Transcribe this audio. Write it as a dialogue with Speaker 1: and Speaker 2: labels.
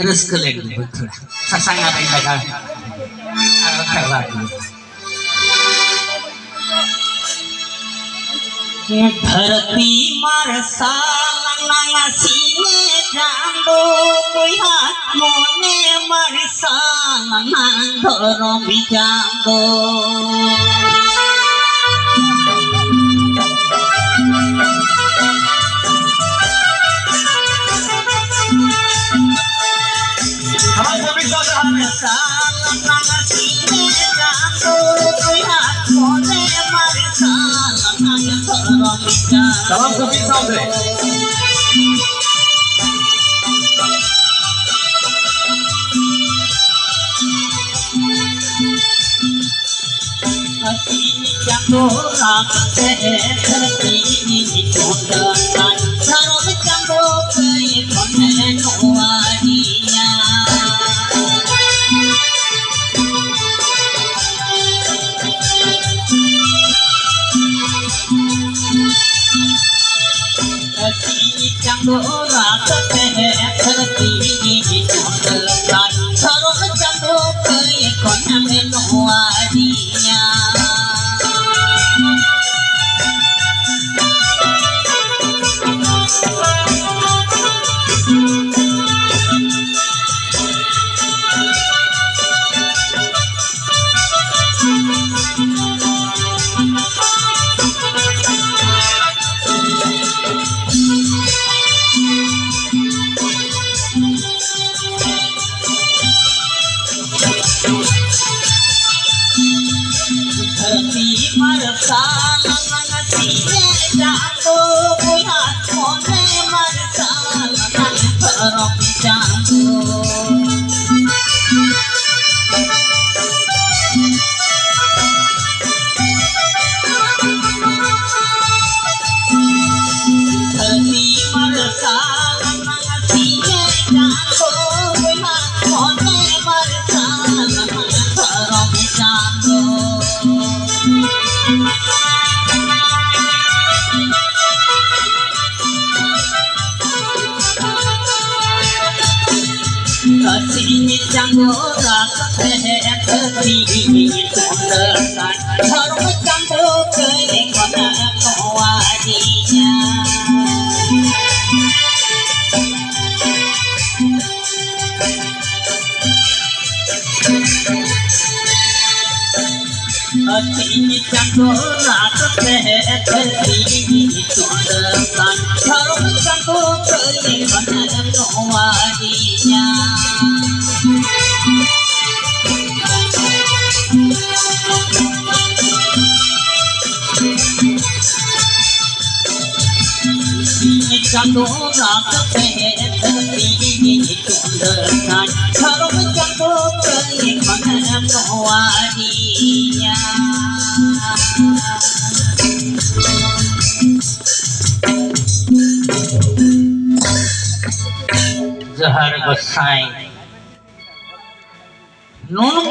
Speaker 1: Rusk लगी थोड़ा सांगा लगा धरती मार साला सीने जांदो कोई हाथ मोने मार साला धरो भी जांदो
Speaker 2: Salam Kopi Sampai.
Speaker 1: Asini jango rakte धरती चोंदन सारों में jango कई कोने नोआरिया asini jango rakte धरती चोंदन सारों में jango कई कोने नोआरिया धरती पर साला सीने जांदो कोई हाथ मोने मर साला धरो भी जांदो धरती पर साला सीने जांदो कोई हाथ मोने मर साला धरो भी जांदो asini jango rakte धरती चोंदन सारों में jango कई कोने नोआरिया asini jango rakte धरती चोंदन सारों में jango कई कोने नोआरिया jango rakte धरती चोंदन सारों में jango कई कोने नोआरिया जहर गोसाई नून